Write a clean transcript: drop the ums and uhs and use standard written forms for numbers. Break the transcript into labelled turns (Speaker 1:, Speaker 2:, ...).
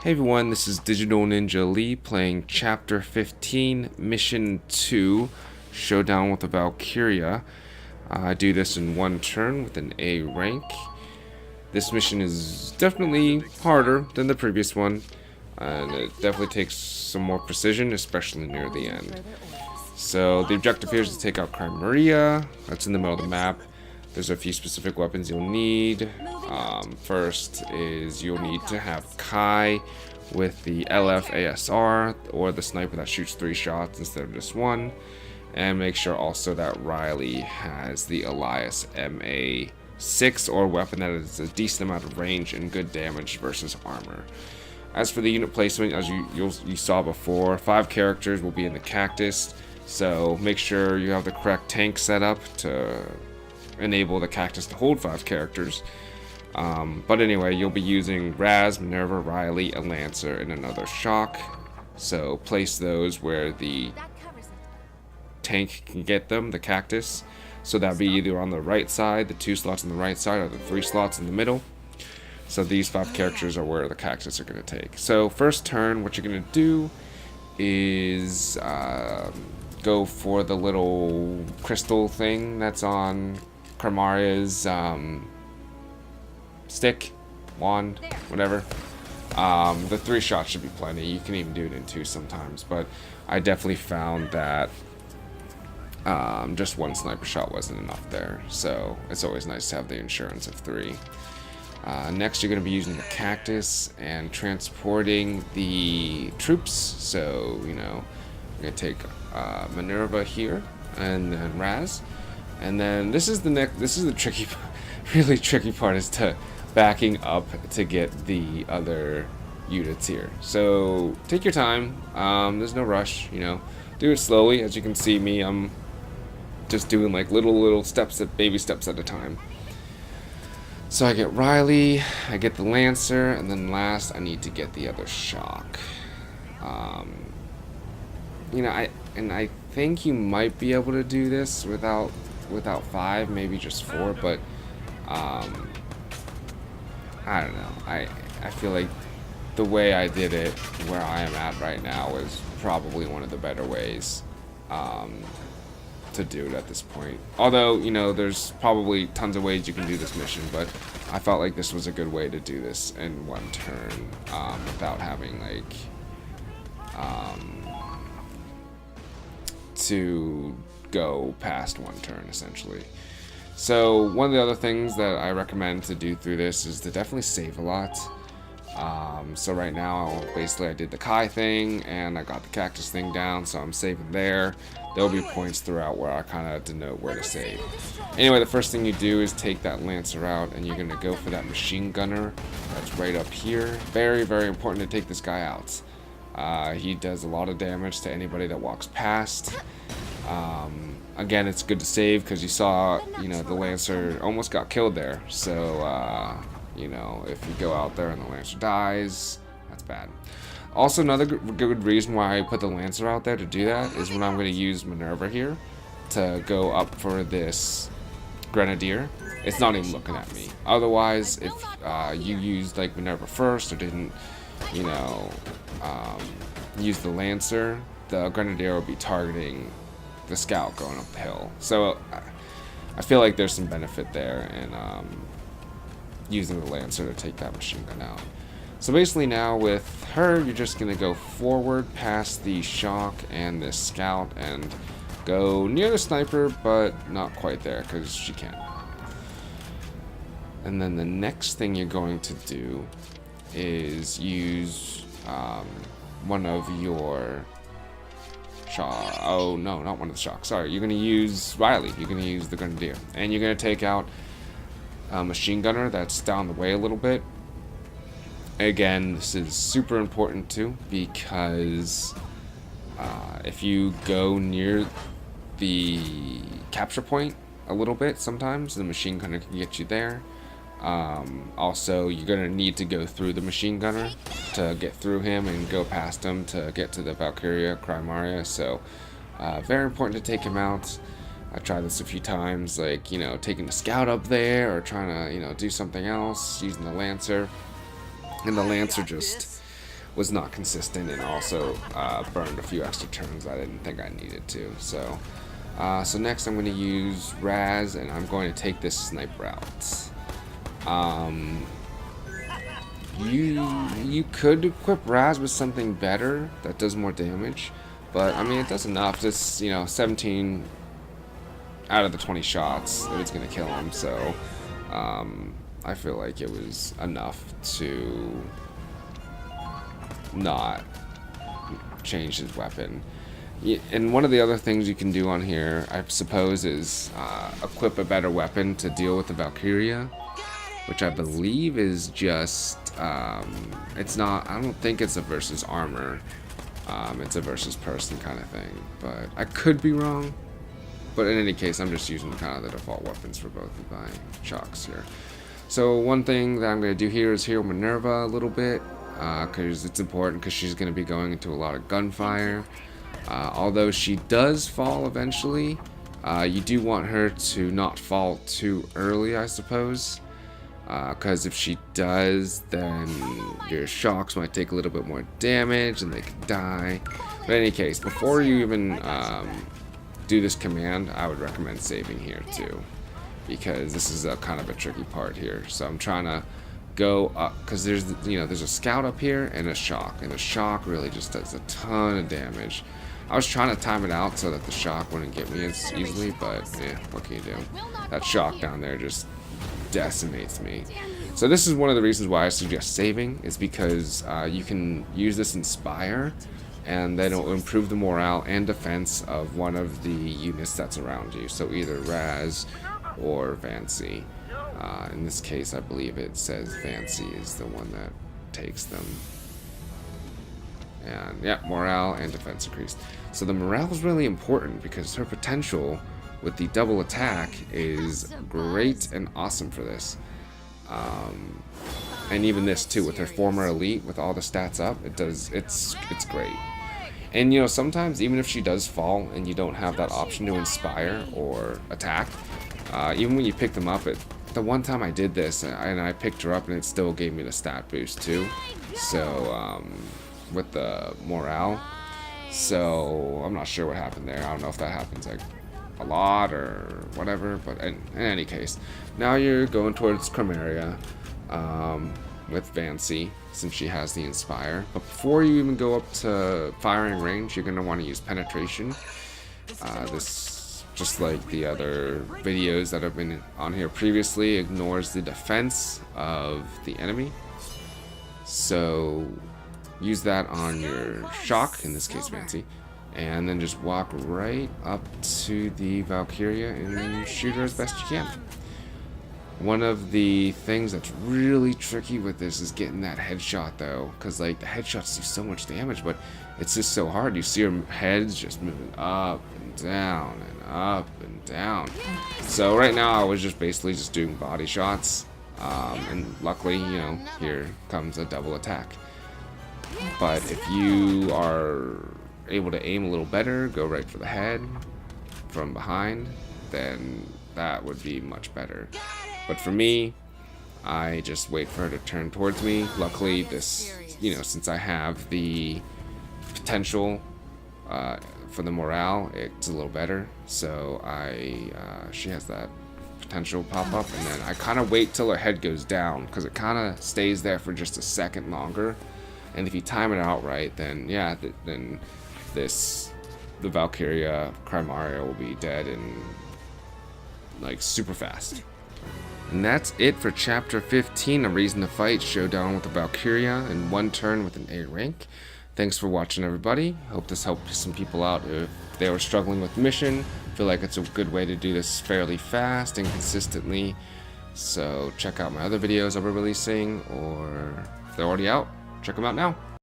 Speaker 1: Hey everyone, this is DigitalNinjaLee playing Chapter 15, Mission 2, Showdown with the Valkyria. I do this in one turn with an A rank. This mission is definitely harder than the previous one, and it definitely takes some more precision, especially near the end. So the objective here is to take out Crymaria. That's in the middle of the map. There's a few specific weapons you'll need. First is you'll need to have Kai with the LF-ASR, or the sniper that shoots 3 shots instead of just 1. And make sure also that Riley has the Elias MA6, or a weapon that is a decent amount of range and good damage versus armor. As for the unit placement, as you saw before, 5 characters will be in the Cactus, so make sure you have the correct tank set up to enable the Cactus to hold 5 characters. But anyway, you'll be using Raz, Minerva, Riley, a Lancer, and another Shock. So place those where the tank can get them, the Cactus. So that'll be either on the right side, the 2 slots on the right side, or the 3 slots in the middle. So these 5 characters are where the Cactus are going to take. So first turn, what you're going to do is go for the little crystal thing that's on Crimaria's stick, wand, whatever. The 3 shots should be plenty. You can even do it in 2 sometimes, but I definitely found that just 1 sniper shot wasn't enough there. So it's always nice to have the insurance of 3. Next, you're going to be using the Cactus and transporting the troops. So, you know, you're going to take Minerva here, and then Raz. And then this is the tricky, really tricky part, is to backing up to get the other units here. So take your time. There's no rush, you know. Do it slowly. As you can see me, I'm just doing like little steps, baby steps at a time. So I get Riley, I get the Lancer, and then last I need to get the other Shock. You know, I think you might be able to do this without 5, maybe just 4, but I don't know. I feel like the way I did it, where I am at right now, is probably one of the better ways to do it at this point. Although, you know, there's probably tons of ways you can do this mission, but I felt like this was a good way to do this in one turn without having like to go past 1 turn essentially. So one of the other things that I recommend to do through this is to definitely save a lot. So right now, basically I did the Kai thing and I got the Cactus thing down, so I'm saving there. There'll be points throughout where I kind of denote where to save. Anyway, the first thing you do is take that Lancer out, and you're going to go for that machine gunner that's right up here. Very, very important to take this guy out. He does a lot of damage to anybody that walks past. Again, it's good to save because you saw, you know, the Lancer almost got killed there. So, you know, if you go out there and the Lancer dies, that's bad. Also, another good reason why I put the Lancer out there to do that is when I'm going to use Minerva here to go up for this Grenadier, it's not even looking at me. Otherwise, if you used like Minerva first or didn't, you know, use the Lancer, the Grenadier will be targeting the scout going up the hill. So I feel like there's some benefit there in using the Lancer to take that machine gun out. So basically now with her, you're just going to go forward past the Shock and the scout and go near the sniper, but not quite there because she can't. And then the next thing you're going to do is use one of your Shock. Oh no, not one of the Shocks. Sorry, you're going to use Riley. You're going to use the Grenadier, and you're going to take out a machine gunner that's down the way a little bit. Again, this is super important too, because if you go near the capture point a little bit, sometimes the machine gunner can get you there. Also, you're going to need to go through the machine gunner to get through him and go past him to get to the Valkyria Crymaria. So very important to take him out. I tried this a few times, like, you know, taking the scout up there or trying to, you know, do something else using the Lancer. And the Lancer just was not consistent, and also burned a few extra turns I didn't think I needed to. So next I'm going to use Raz, and I'm going to take this sniper out. You could equip Raz with something better that does more damage, but I mean it does enough. It's 17 out of the 20 shots that it's gonna kill him, so I feel like it was enough to not change his weapon. And one of the other things you can do on here, I suppose, is equip a better weapon to deal with the Valkyria, which I believe is just it's not, I don't think it's a versus armor, it's a versus person kind of thing, but I could be wrong. But in any case, I'm just using kind of the default weapons for both of my shocks here. So one thing that I'm going to do here is heal Minerva a little bit, because it's important, because she's going to be going into a lot of gunfire. Although she does fall eventually, you do want her to not fall too early, I suppose. Because if she does, then your shocks might take a little bit more damage and they could die. But in any case, before you even do this command, I would recommend saving here too, because this is a kind of a tricky part here. So I'm trying to go up, because there's a scout up here and a shock, and the shock really just does a ton of damage. I was trying to time it out so that the shock wouldn't get me as easily, but yeah, what can you do? That shock down there just decimates me. So this is one of the reasons why I suggest saving, is because you can use this Inspire, and then it'll improve the morale and defense of one of the units that's around you. So either Raz or Fancy. In this case, I believe it says Fancy is the one that takes them. And yeah, morale and defense increased. So the morale is really important, because her potential with the double attack is great and awesome for this. And even this too, with her former elite, with all the stats up, it's great. And sometimes even if she does fall and you don't have that option to inspire or attack, even when you pick them up, the one time I did this and I picked her up and it still gave me the stat boost too. So with the morale, so I'm not sure what happened there. I don't know if that happens like a lot or whatever, but in any case, now you're going towards Crymaria with Fancy, since she has the Inspire. But before you even go up to firing range, you're going to want to use Penetration. This, just like the other videos that have been on here previously, ignores the defense of the enemy. So use that on your shock, in this case Fancy, and then just walk right up to the Valkyria and shoot her as best you can. One of the things that's really tricky with this is getting that headshot though, because like the headshots do so much damage, but it's just so hard. You see her heads just moving up and down and up and down. So right now I was just basically just doing body shots, and luckily, here comes a double attack. But if you are able to aim a little better, go right for the head from behind, then that would be much better. But for me, I just wait for her to turn towards me. Luckily, this, since I have the potential for the morale, it's a little better. So she has that potential pop up, and then I kind of wait till her head goes down, because it kind of stays there for just a second longer. And if you time it out right, then yeah, then the Valkyria Crymaria will be dead in like super fast. And that's it for Chapter 15, A Reason to Fight, Showdown with the Valkyria in one turn with an A rank. Thanks for watching, everybody. Hope this helped some people out if they were struggling with mission. Feel like it's a good way to do this fairly fast and consistently. So check out my other videos I'll be releasing, or if they're already out, check them out now.